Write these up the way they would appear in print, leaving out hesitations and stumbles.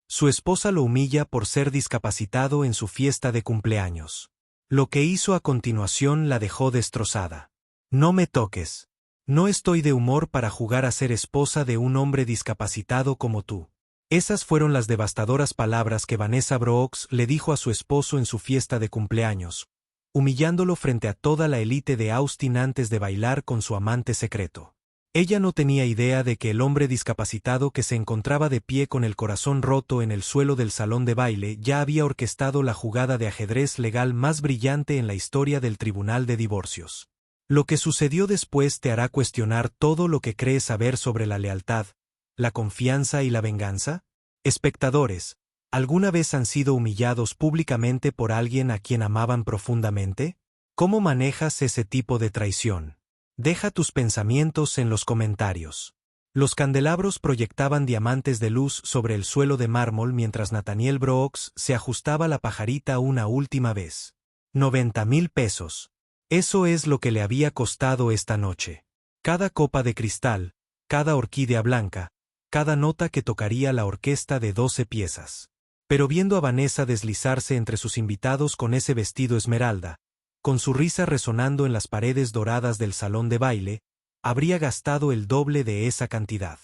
Su esposa lo humilla por ser discapacitado en su fiesta de cumpleaños. Lo que hizo a continuación la dejó destrozada. No me toques. No estoy de humor para jugar a ser esposa de un hombre discapacitado como tú. Esas fueron las devastadoras palabras que Vanessa Brooks le dijo a su esposo en su fiesta de cumpleaños, humillándolo frente a toda la élite de Austin antes de bailar con su amante secreto. Ella no tenía idea de que el hombre discapacitado que se encontraba de pie con el corazón roto en el suelo del salón de baile ya había orquestado la jugada de ajedrez legal más brillante en la historia del Tribunal de Divorcios. Lo que sucedió después te hará cuestionar todo lo que crees saber sobre la lealtad, la confianza y la venganza. Espectadores, ¿alguna vez han sido humillados públicamente por alguien a quien amaban profundamente? ¿Cómo manejas ese tipo de traición? Deja tus pensamientos en los comentarios. Los candelabros proyectaban diamantes de luz sobre el suelo de mármol mientras Nathaniel Brooks se ajustaba la pajarita una última vez. 90,000 pesos. Eso es lo que le había costado esta noche. Cada copa de cristal, cada orquídea blanca, cada nota que tocaría la orquesta de 12 piezas. Pero viendo a Vanessa deslizarse entre sus invitados con ese vestido esmeralda, con su risa resonando en las paredes doradas del salón de baile, habría gastado el doble de esa cantidad.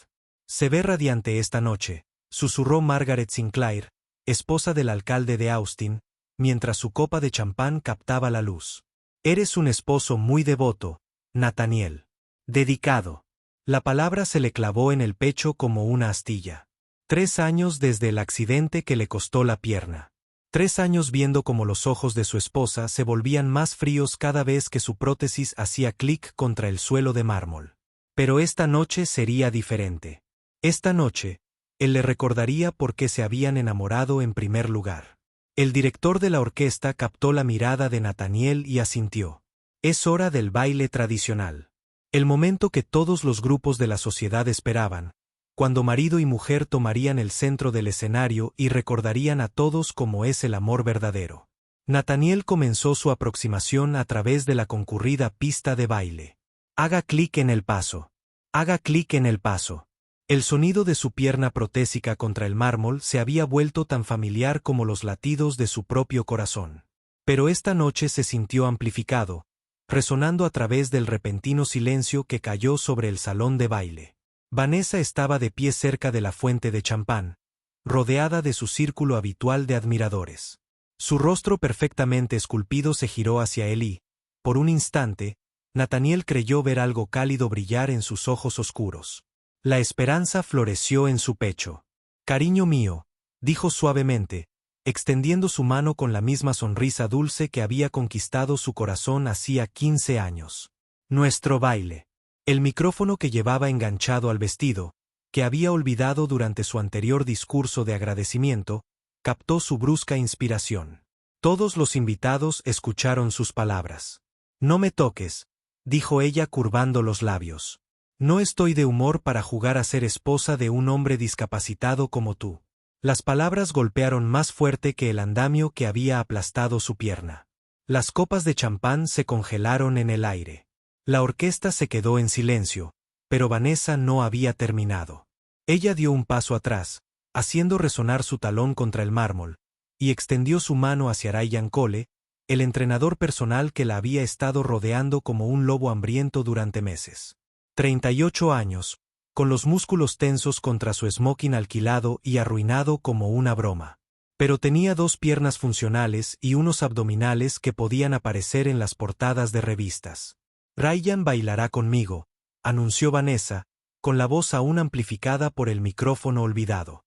Se ve radiante esta noche, susurró Margaret Sinclair, esposa del alcalde de Austin, mientras su copa de champán captaba la luz. Eres un esposo muy devoto, Nathaniel. Dedicado. La palabra se le clavó en el pecho como una astilla. 3 años desde el accidente que le costó la pierna. 3 años viendo cómo los ojos de su esposa se volvían más fríos cada vez que su prótesis hacía clic contra el suelo de mármol. Pero esta noche sería diferente. Esta noche, él le recordaría por qué se habían enamorado en primer lugar. El director de la orquesta captó la mirada de Nathaniel y asintió. Es hora del baile tradicional. El momento que todos los grupos de la sociedad esperaban, cuando marido y mujer tomarían el centro del escenario y recordarían a todos cómo es el amor verdadero. Nathaniel comenzó su aproximación a través de la concurrida pista de baile. Haga clic en el paso. Haga clic en el paso. El sonido de su pierna protésica contra el mármol se había vuelto tan familiar como los latidos de su propio corazón. Pero esta noche se sintió amplificado, resonando a través del repentino silencio que cayó sobre el salón de baile. Vanessa estaba de pie cerca de la fuente de champán, rodeada de su círculo habitual de admiradores. Su rostro perfectamente esculpido se giró hacia él y, por un instante, Nathaniel creyó ver algo cálido brillar en sus ojos oscuros. La esperanza floreció en su pecho. Cariño mío, dijo suavemente, extendiendo su mano con la misma sonrisa dulce que había conquistado su corazón hacía 15 años. Nuestro baile. El micrófono que llevaba enganchado al vestido, que había olvidado durante su anterior discurso de agradecimiento, captó su brusca inspiración. Todos los invitados escucharon sus palabras. No me toques, dijo ella curvando los labios. No estoy de humor para jugar a ser esposa de un hombre discapacitado como tú. Las palabras golpearon más fuerte que el andamio que había aplastado su pierna. Las copas de champán se congelaron en el aire. La orquesta se quedó en silencio, pero Vanessa no había terminado. Ella dio un paso atrás, haciendo resonar su talón contra el mármol, y extendió su mano hacia Ryan Cole, el entrenador personal que la había estado rodeando como un lobo hambriento durante meses. 38 años, con los músculos tensos contra su smoking alquilado y arruinado como una broma. Pero tenía 2 piernas funcionales y unos abdominales que podían aparecer en las portadas de revistas. Ryan bailará conmigo, anunció Vanessa, con la voz aún amplificada por el micrófono olvidado.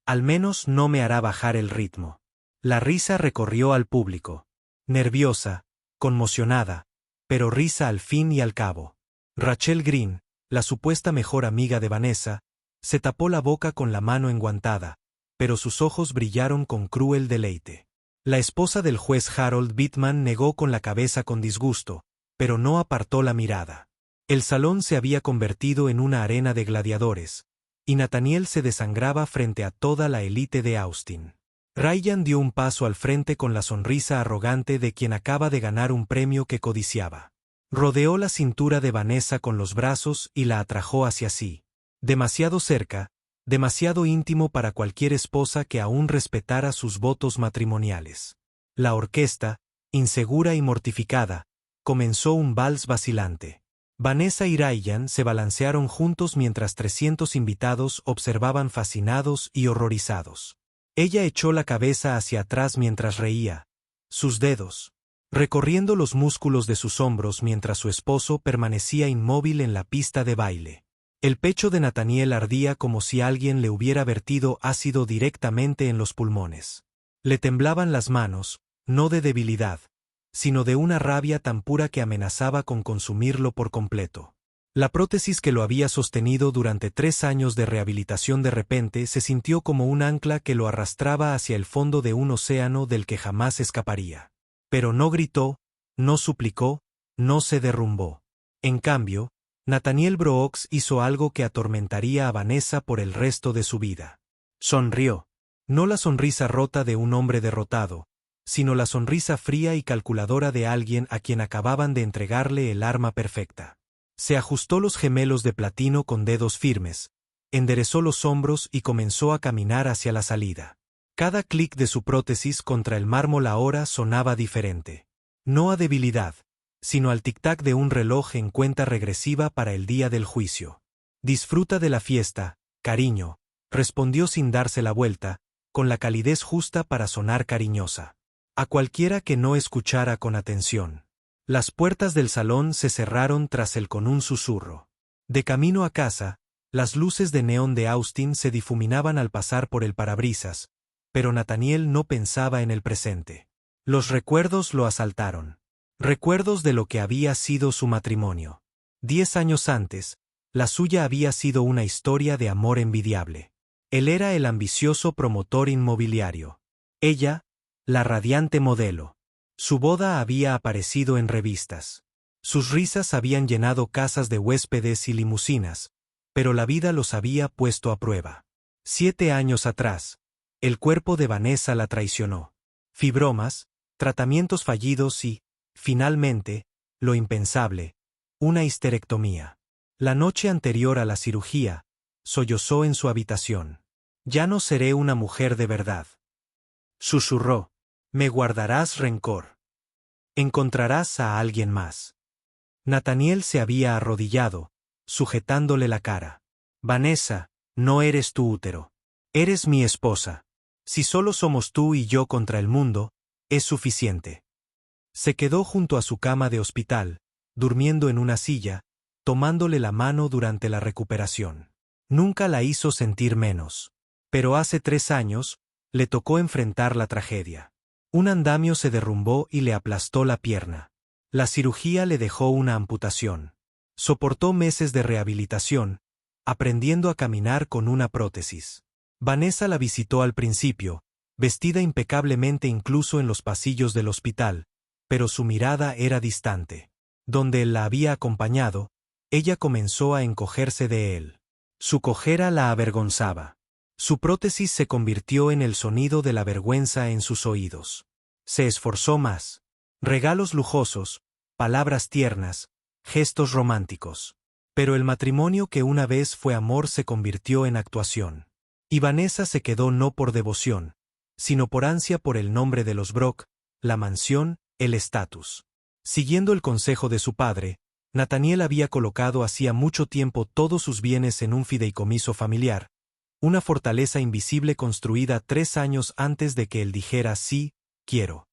Al menos no me hará bajar el ritmo. La risa recorrió al público. Nerviosa, conmocionada, pero risa al fin y al cabo. Rachel Green, la supuesta mejor amiga de Vanessa, se tapó la boca con la mano enguantada, pero sus ojos brillaron con cruel deleite. La esposa del juez Harold Bittman negó con la cabeza con disgusto, pero no apartó la mirada. El salón se había convertido en una arena de gladiadores, y Nathaniel se desangraba frente a toda la élite de Austin. Ryan dio un paso al frente con la sonrisa arrogante de quien acaba de ganar un premio que codiciaba. Rodeó la cintura de Vanessa con los brazos y la atrajo hacia sí. Demasiado cerca, demasiado íntimo para cualquier esposa que aún respetara sus votos matrimoniales. La orquesta, insegura y mortificada, comenzó un vals vacilante. Vanessa y Ryan se balancearon juntos mientras 300 invitados observaban fascinados y horrorizados. Ella echó la cabeza hacia atrás mientras reía, sus dedos recorriendo los músculos de sus hombros mientras su esposo permanecía inmóvil en la pista de baile. El pecho de Nathaniel ardía como si alguien le hubiera vertido ácido directamente en los pulmones. Le temblaban las manos, no de debilidad, sino de una rabia tan pura que amenazaba con consumirlo por completo. La prótesis que lo había sostenido durante 3 años de rehabilitación de repente se sintió como un ancla que lo arrastraba hacia el fondo de un océano del que jamás escaparía. Pero no gritó, no suplicó, no se derrumbó. En cambio, Nathaniel Brooks hizo algo que atormentaría a Vanessa por el resto de su vida. Sonrió. No la sonrisa rota de un hombre derrotado, sino la sonrisa fría y calculadora de alguien a quien acababan de entregarle el arma perfecta. Se ajustó los gemelos de platino con dedos firmes, enderezó los hombros y comenzó a caminar hacia la salida. Cada clic de su prótesis contra el mármol ahora sonaba diferente. No a debilidad, sino al tic-tac de un reloj en cuenta regresiva para el día del juicio. Disfruta de la fiesta, cariño, respondió sin darse la vuelta, con la calidez justa para sonar cariñosa. A cualquiera que no escuchara con atención. Las puertas del salón se cerraron tras él con un susurro. De camino a casa, las luces de neón de Austin se difuminaban al pasar por el parabrisas, pero Nathaniel no pensaba en el presente. Los recuerdos lo asaltaron. Recuerdos de lo que había sido su matrimonio. 10 años antes, la suya había sido una historia de amor envidiable. Él era el ambicioso promotor inmobiliario. Ella, la radiante modelo. Su boda había aparecido en revistas. Sus risas habían llenado casas de huéspedes y limusinas, pero la vida los había puesto a prueba. 7 años atrás, el cuerpo de Vanessa la traicionó. Fibromas, tratamientos fallidos y, finalmente, lo impensable, una histerectomía. La noche anterior a la cirugía, sollozó en su habitación. Ya no seré una mujer de verdad. Susurró. Me guardarás rencor. Encontrarás a alguien más. Nathaniel se había arrodillado, sujetándole la cara. Vanessa, no eres tu útero. Eres mi esposa. Si solo somos tú y yo contra el mundo, es suficiente. Se quedó junto a su cama de hospital, durmiendo en una silla, tomándole la mano durante la recuperación. Nunca la hizo sentir menos. Pero hace 3 años, le tocó enfrentar la tragedia. Un andamio se derrumbó y le aplastó la pierna. La cirugía le dejó una amputación. Soportó meses de rehabilitación, aprendiendo a caminar con una prótesis. Vanessa la visitó al principio, vestida impecablemente incluso en los pasillos del hospital, pero su mirada era distante. Donde él la había acompañado, ella comenzó a encogerse de él. Su cojera la avergonzaba. Su prótesis se convirtió en el sonido de la vergüenza en sus oídos. Se esforzó más. Regalos lujosos, palabras tiernas, gestos románticos. Pero el matrimonio que una vez fue amor se convirtió en actuación. Y Vanessa se quedó no por devoción, sino por ansia por el nombre de los Brock, la mansión, el estatus. Siguiendo el consejo de su padre, Nathaniel había colocado hacía mucho tiempo todos sus bienes en un fideicomiso familiar, una fortaleza invisible construida 3 años antes de que él dijera sí, quiero.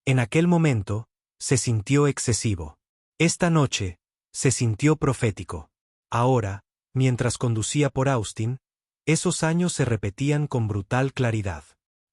En aquel momento, se sintió excesivo. Esta noche, se sintió profético. Ahora, mientras conducía por Austin, esos años se repetían con brutal claridad.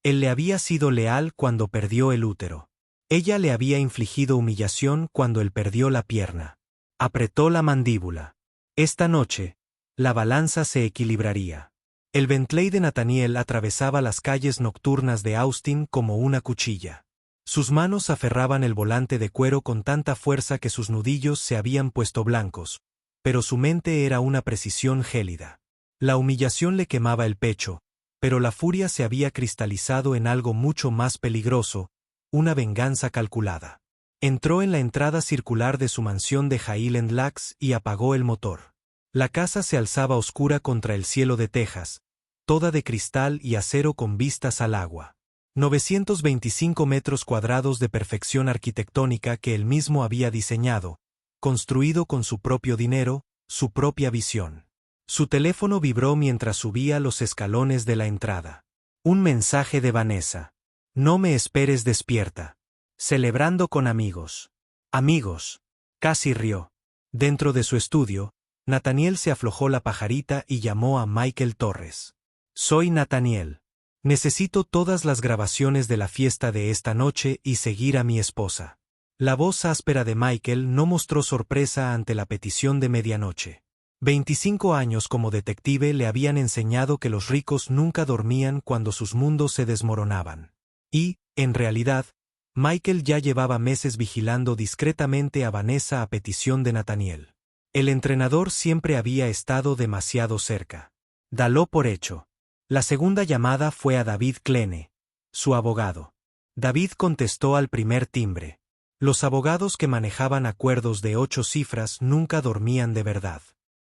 Él le había sido leal cuando perdió el útero. Ella le había infligido humillación cuando él perdió la pierna. Apretó la mandíbula. Esta noche, la balanza se equilibraría. El Bentley de Nathaniel atravesaba las calles nocturnas de Austin como una cuchilla. Sus manos aferraban el volante de cuero con tanta fuerza que sus nudillos se habían puesto blancos, pero su mente era una precisión gélida. La humillación le quemaba el pecho, pero la furia se había cristalizado en algo mucho más peligroso, una venganza calculada. Entró en la entrada circular de su mansión de Highland Lakes y apagó el motor. La casa se alzaba oscura contra el cielo de Texas, toda de cristal y acero con vistas al agua. 925 metros cuadrados de perfección arquitectónica que él mismo había diseñado, construido con su propio dinero, su propia visión. Su teléfono vibró mientras subía los escalones de la entrada. Un mensaje de Vanessa. No me esperes despierta. Celebrando con amigos. Amigos. Casi rió. Dentro de su estudio, Nathaniel se aflojó la pajarita y llamó a Michael Torres. Soy Nathaniel. Necesito todas las grabaciones de la fiesta de esta noche y seguir a mi esposa. La voz áspera de Michael no mostró sorpresa ante la petición de medianoche. 25 años como detective le habían enseñado que los ricos nunca dormían cuando sus mundos se desmoronaban. Y, en realidad, Michael ya llevaba meses vigilando discretamente a Vanessa a petición de Nathaniel. El entrenador siempre había estado demasiado cerca. Dalo por hecho. La segunda llamada fue a David Klene, su abogado. David contestó al primer timbre. Los abogados que manejaban acuerdos de 8 cifras nunca dormían de verdad.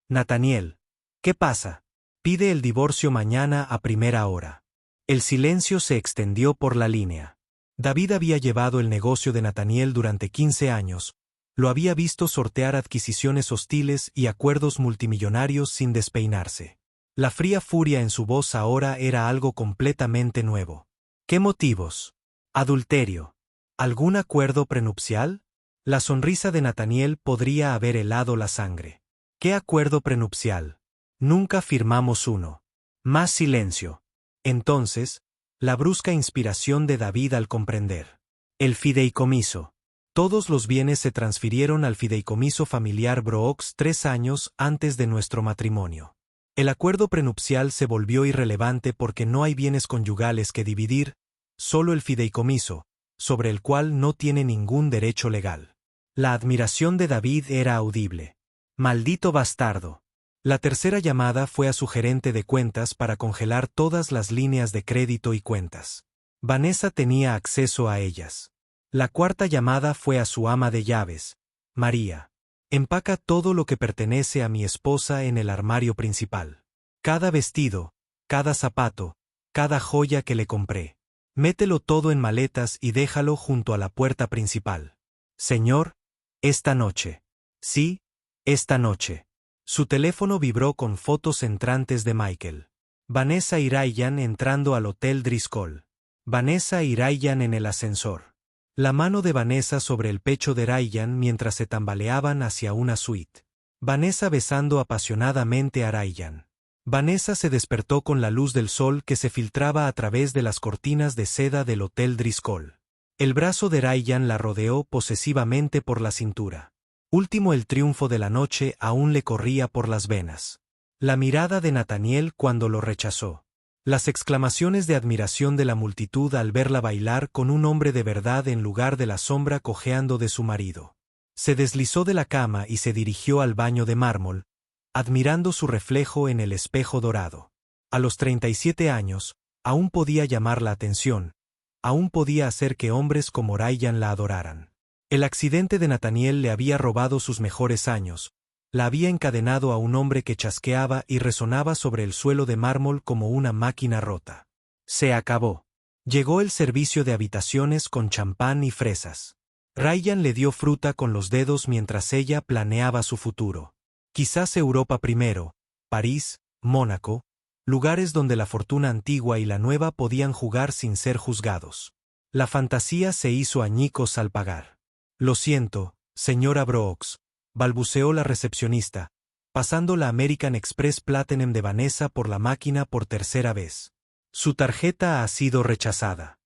Nathaniel, ¿qué pasa? Pide el divorcio mañana a primera hora. El silencio se extendió por la línea. David había llevado el negocio de Nathaniel durante 15 años, lo había visto sortear adquisiciones hostiles y acuerdos multimillonarios sin despeinarse. La fría furia en su voz ahora era algo completamente nuevo. ¿Qué motivos? ¿Adulterio? ¿Algún acuerdo prenupcial? La sonrisa de Nathaniel podría haber helado la sangre. ¿Qué acuerdo prenupcial? Nunca firmamos uno. Más silencio. Entonces, la brusca inspiración de David al comprender. El fideicomiso. Todos los bienes se transfirieron al fideicomiso familiar Brooks 3 años antes de nuestro matrimonio. El acuerdo prenupcial se volvió irrelevante porque no hay bienes conyugales que dividir, solo el fideicomiso, sobre el cual no tiene ningún derecho legal. La admiración de David era audible. Maldito bastardo. La tercera llamada fue a su gerente de cuentas para congelar todas las líneas de crédito y cuentas. Vanessa tenía acceso a ellas. La cuarta llamada fue a su ama de llaves, María. Empaca todo lo que pertenece a mi esposa en el armario principal. Cada vestido, cada zapato, cada joya que le compré. Mételo todo en maletas y déjalo junto a la puerta principal. Señor, esta noche. Sí, esta noche. Su teléfono vibró con fotos entrantes de Michael. Vanessa y Ryan entrando al Hotel Driscoll. Vanessa y Ryan en el ascensor. La mano de Vanessa sobre el pecho de Ryan mientras se tambaleaban hacia una suite. Vanessa besando apasionadamente a Ryan. Vanessa se despertó con la luz del sol que se filtraba a través de las cortinas de seda del Hotel Driscoll. El brazo de Ryan la rodeó posesivamente por la cintura. Último el triunfo de la noche aún le corría por las venas. La mirada de Nathaniel cuando lo rechazó. Las exclamaciones de admiración de la multitud al verla bailar con un hombre de verdad en lugar de la sombra cojeando de su marido. Se deslizó de la cama y se dirigió al baño de mármol, admirando su reflejo en el espejo dorado. A los 37 años, aún podía llamar la atención, aún podía hacer que hombres como Ryan la adoraran. El accidente de Nathaniel le había robado sus mejores años. La había encadenado a un hombre que chasqueaba y resonaba sobre el suelo de mármol como una máquina rota. Se acabó. Llegó el servicio de habitaciones con champán y fresas. Ryan le dio fruta con los dedos mientras ella planeaba su futuro. Quizás Europa primero, París, Mónaco, lugares donde la fortuna antigua y la nueva podían jugar sin ser juzgados. La fantasía se hizo añicos al pagar. Lo siento, señora Brooks, balbuceó la recepcionista, pasando la American Express Platinum de Vanessa por la máquina por tercera vez. Su tarjeta ha sido rechazada.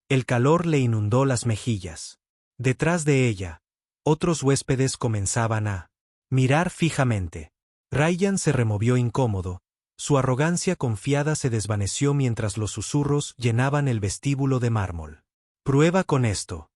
El calor le inundó las mejillas. Detrás de ella, otros huéspedes comenzaban a mirar fijamente. Ryan se removió incómodo, su arrogancia confiada se desvaneció mientras los susurros llenaban el vestíbulo de mármol. Prueba con esto.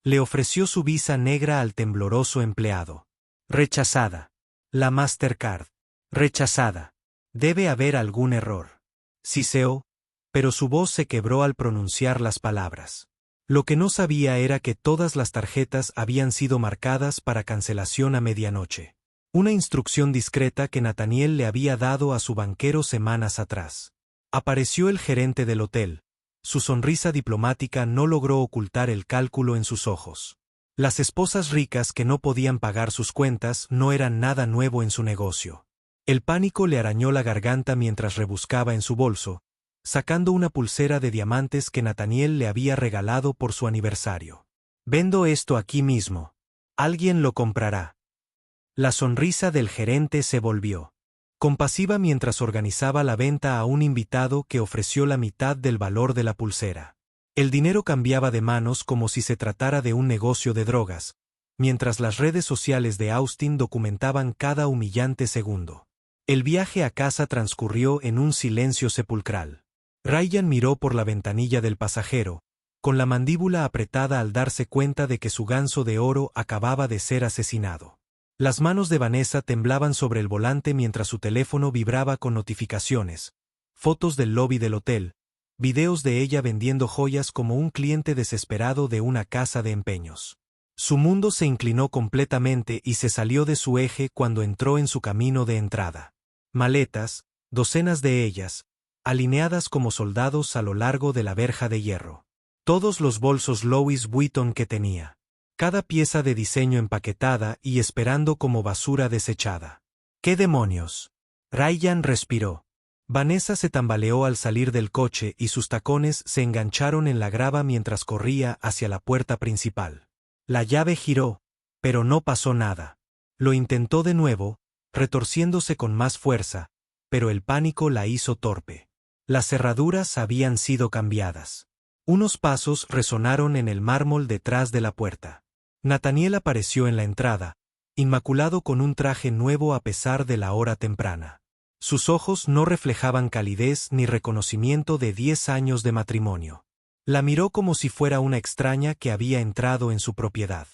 Le ofreció su visa negra al tembloroso empleado. Rechazada. La Mastercard. Rechazada. Debe haber algún error. Siseó, pero su voz se quebró al pronunciar las palabras. Lo que no sabía era que todas las tarjetas habían sido marcadas para cancelación a medianoche. Una instrucción discreta que Nathaniel le había dado a su banquero semanas atrás. Apareció el gerente del hotel. Su sonrisa diplomática no logró ocultar el cálculo en sus ojos. Las esposas ricas que no podían pagar sus cuentas no eran nada nuevo en su negocio. El pánico le arañó la garganta mientras rebuscaba en su bolso, sacando una pulsera de diamantes que Nathaniel le había regalado por su aniversario. «Vendo esto aquí mismo. Alguien lo comprará». La sonrisa del gerente se volvió compasiva mientras organizaba la venta a un invitado que ofreció la mitad del valor de la pulsera. El dinero cambiaba de manos como si se tratara de un negocio de drogas, mientras las redes sociales de Austin documentaban cada humillante segundo. El viaje a casa transcurrió en un silencio sepulcral. Ryan miró por la ventanilla del pasajero, con la mandíbula apretada al darse cuenta de que su ganso de oro acababa de ser asesinado. Las manos de Vanessa temblaban sobre el volante mientras su teléfono vibraba con notificaciones, fotos del lobby del hotel, videos de ella vendiendo joyas como un cliente desesperado de una casa de empeños. Su mundo se inclinó completamente y se salió de su eje cuando entró en su camino de entrada. Maletas, docenas de ellas, alineadas como soldados a lo largo de la verja de hierro. Todos los bolsos Louis Vuitton que tenía. Cada pieza de diseño empaquetada y esperando como basura desechada. ¿Qué demonios? Ryan respiró. Vanessa se tambaleó al salir del coche y sus tacones se engancharon en la grava mientras corría hacia la puerta principal. La llave giró, pero no pasó nada. Lo intentó de nuevo, retorciéndose con más fuerza, pero el pánico la hizo torpe. Las cerraduras habían sido cambiadas. Unos pasos resonaron en el mármol detrás de la puerta. Nathaniel apareció en la entrada, inmaculado con un traje nuevo a pesar de la hora temprana. Sus ojos no reflejaban calidez ni reconocimiento de 10 años de matrimonio. La miró como si fuera una extraña que había entrado en su propiedad.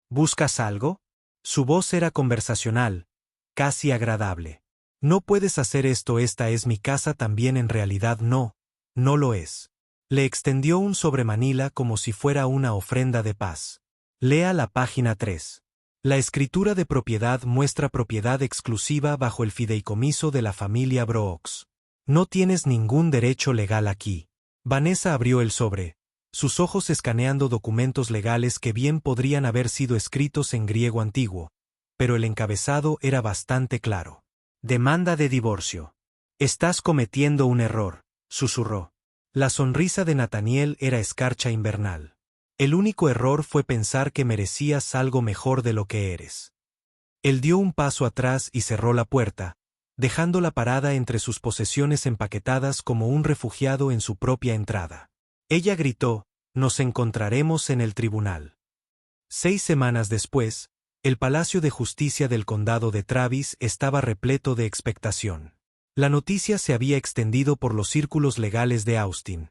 ¿Buscas algo? Su voz era conversacional, casi agradable. No puedes hacer esto, esta es mi casa también, en realidad no lo es. Le extendió un sobremanila como si fuera una ofrenda de paz. Lea la página 3. La escritura de propiedad muestra propiedad exclusiva bajo el fideicomiso de la familia Brooks. No tienes ningún derecho legal aquí. Vanessa abrió el sobre, sus ojos escaneando documentos legales que bien podrían haber sido escritos en griego antiguo, pero el encabezado era bastante claro. Demanda de divorcio. Estás cometiendo un error, susurró. La sonrisa de Nathaniel era escarcha invernal. El único error fue pensar que merecías algo mejor de lo que eres. Él dio un paso atrás y cerró la puerta, dejándola parada entre sus posesiones empaquetadas como un refugiado en su propia entrada. Ella gritó: «Nos encontraremos en el tribunal». 6 semanas después, el Palacio de Justicia del Condado de Travis estaba repleto de expectación. La noticia se había extendido por los círculos legales de Austin.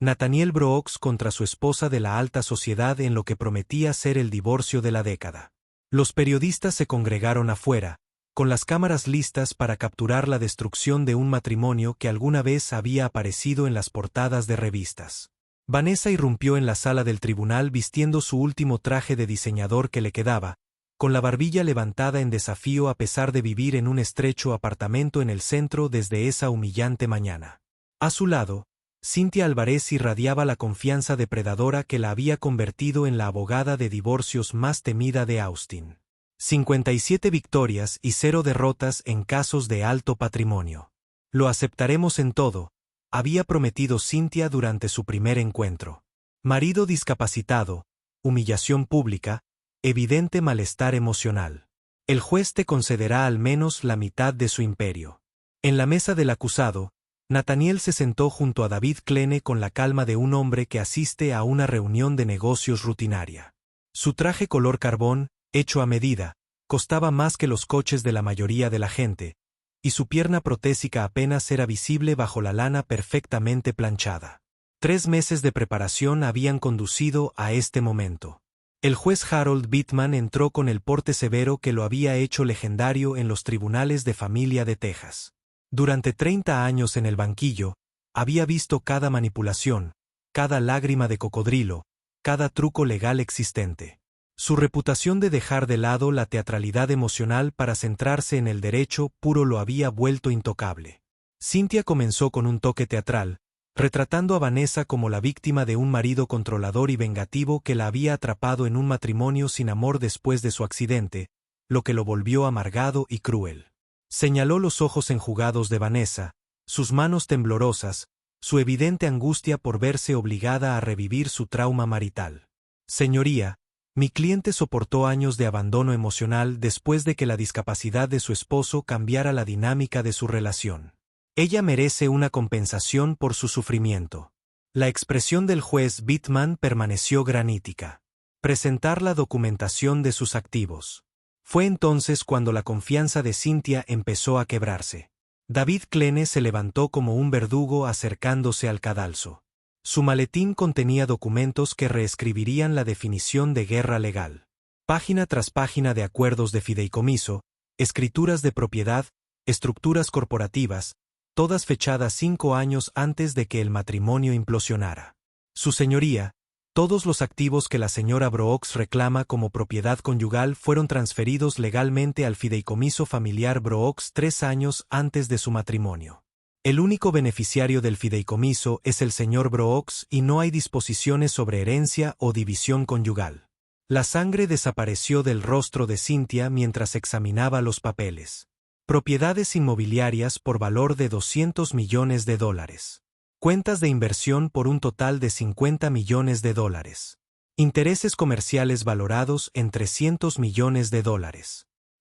Nathaniel Brooks contra su esposa de la alta sociedad en lo que prometía ser el divorcio de la década. Los periodistas se congregaron afuera, con las cámaras listas para capturar la destrucción de un matrimonio que alguna vez había aparecido en las portadas de revistas. Vanessa irrumpió en la sala del tribunal vistiendo su último traje de diseñador que le quedaba, con la barbilla levantada en desafío a pesar de vivir en un estrecho apartamento en el centro desde esa humillante mañana. A su lado, Cynthia Alvarez irradiaba la confianza depredadora que la había convertido en la abogada de divorcios más temida de Austin. 57 victorias y 0 derrotas en casos de alto patrimonio. Lo aceptaremos en todo, había prometido Cynthia durante su primer encuentro. Marido discapacitado, humillación pública, evidente malestar emocional. El juez te concederá al menos la mitad de su imperio. En la mesa del acusado, Nathaniel se sentó junto a David Klene con la calma de un hombre que asiste a una reunión de negocios rutinaria. Su traje color carbón, hecho a medida, costaba más que los coches de la mayoría de la gente, y su pierna protésica apenas era visible bajo la lana perfectamente planchada. 3 meses de preparación habían conducido a este momento. El juez Harold Bittman entró con el porte severo que lo había hecho legendario en los tribunales de familia de Texas. Durante 30 años en el banquillo, había visto cada manipulación, cada lágrima de cocodrilo, cada truco legal existente. Su reputación de dejar de lado la teatralidad emocional para centrarse en el derecho puro lo había vuelto intocable. Cynthia comenzó con un toque teatral, retratando a Vanessa como la víctima de un marido controlador y vengativo que la había atrapado en un matrimonio sin amor después de su accidente, lo que lo volvió amargado y cruel. Señaló los ojos enjugados de Vanessa, sus manos temblorosas, su evidente angustia por verse obligada a revivir su trauma marital. Señoría, mi cliente soportó años de abandono emocional después de que la discapacidad de su esposo cambiara la dinámica de su relación. Ella merece una compensación por su sufrimiento. La expresión del juez Bittman permaneció granítica. Presentar la documentación de sus activos. Fue entonces cuando la confianza de Cynthia empezó a quebrarse. David Kleene se levantó como un verdugo acercándose al cadalso. Su maletín contenía documentos que reescribirían la definición de guerra legal. Página tras página de acuerdos de fideicomiso, escrituras de propiedad, estructuras corporativas, todas fechadas 5 años antes de que el matrimonio implosionara. Su señoría, todos los activos que la señora Brooks reclama como propiedad conyugal fueron transferidos legalmente al fideicomiso familiar Brooks 3 años antes de su matrimonio. El único beneficiario del fideicomiso es el señor Brooks y no hay disposiciones sobre herencia o división conyugal. La sangre desapareció del rostro de Cynthia mientras examinaba los papeles. Propiedades inmobiliarias por valor de $200 millones. Cuentas de inversión por un total de $50 millones. Intereses comerciales valorados en $300 millones.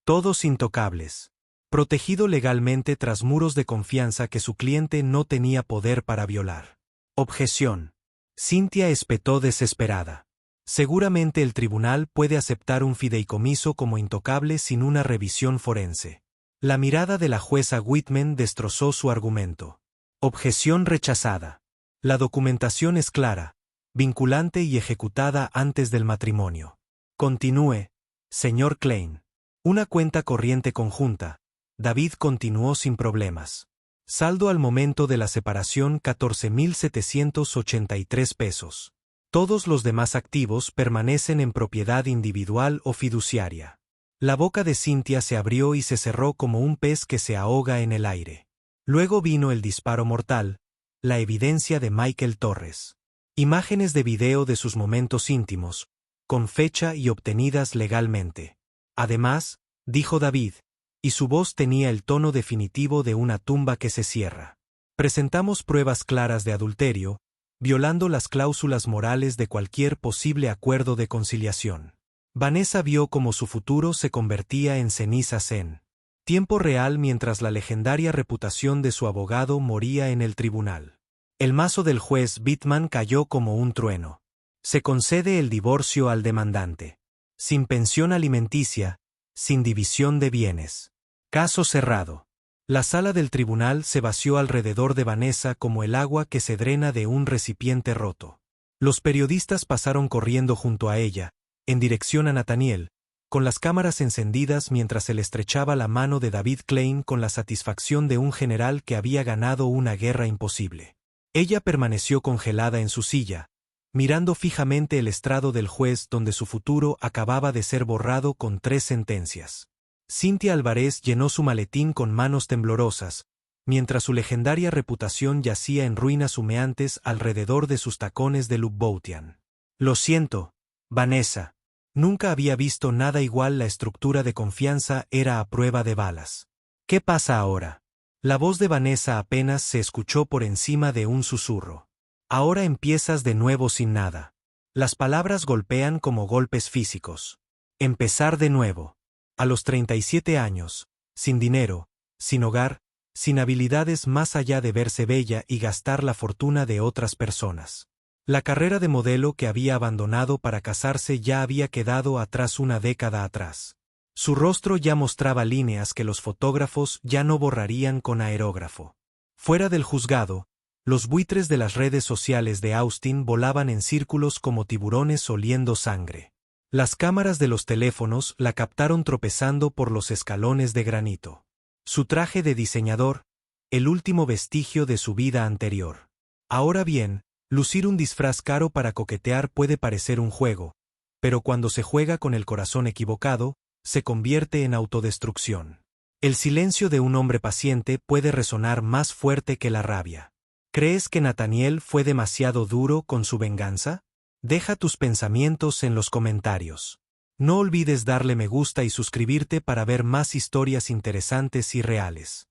Todos intocables. Protegido legalmente tras muros de confianza que su cliente no tenía poder para violar. Objeción. Cynthia espetó desesperada. Seguramente el tribunal puede aceptar un fideicomiso como intocable sin una revisión forense. La mirada de la jueza Whitman destrozó su argumento. Objeción rechazada. La documentación es clara, vinculante y ejecutada antes del matrimonio. Continúe, señor Klein. Una cuenta corriente conjunta. David continuó sin problemas. Saldo al momento de la separación $14,783. Todos los demás activos permanecen en propiedad individual o fiduciaria. La boca de Cynthia se abrió y se cerró como un pez que se ahoga en el aire. Luego vino el disparo mortal, la evidencia de Michael Torres. Imágenes de video de sus momentos íntimos, con fecha y obtenidas legalmente. Además, dijo David, y su voz tenía el tono definitivo de una tumba que se cierra. Presentamos pruebas claras de adulterio, violando las cláusulas morales de cualquier posible acuerdo de conciliación. Vanessa vio cómo su futuro se convertía en cenizas en tiempo real mientras la legendaria reputación de su abogado moría en el tribunal. El mazo del juez Bittman cayó como un trueno. Se concede el divorcio al demandante. Sin pensión alimenticia, sin división de bienes. Caso cerrado. La sala del tribunal se vació alrededor de Vanessa como el agua que se drena de un recipiente roto. Los periodistas pasaron corriendo junto a ella, en dirección a Nathaniel, con las cámaras encendidas mientras él estrechaba la mano de David Klein con la satisfacción de un general que había ganado una guerra imposible. Ella permaneció congelada en su silla, mirando fijamente el estrado del juez donde su futuro acababa de ser borrado con 3 sentencias. Cynthia Álvarez llenó su maletín con manos temblorosas, mientras su legendaria reputación yacía en ruinas humeantes alrededor de sus tacones de Louboutin. Lo siento, Vanessa. Nunca había visto nada igual. La estructura de confianza era a prueba de balas. ¿Qué pasa ahora? La voz de Vanessa apenas se escuchó por encima de un susurro. Ahora empiezas de nuevo sin nada. Las palabras golpean como golpes físicos. Empezar de nuevo. A los 37 años, sin dinero, sin hogar, sin habilidades más allá de verse bella y gastar la fortuna de otras personas. La carrera de modelo que había abandonado para casarse ya había quedado atrás una década atrás. Su rostro ya mostraba líneas que los fotógrafos ya no borrarían con aerógrafo. Fuera del juzgado, los buitres de las redes sociales de Austin volaban en círculos como tiburones oliendo sangre. Las cámaras de los teléfonos la captaron tropezando por los escalones de granito. Su traje de diseñador, el último vestigio de su vida anterior. Ahora bien, lucir un disfraz caro para coquetear puede parecer un juego, pero cuando se juega con el corazón equivocado, se convierte en autodestrucción. El silencio de un hombre paciente puede resonar más fuerte que la rabia. ¿Crees que Nathaniel fue demasiado duro con su venganza? Deja tus pensamientos en los comentarios. No olvides darle me gusta y suscribirte para ver más historias interesantes y reales.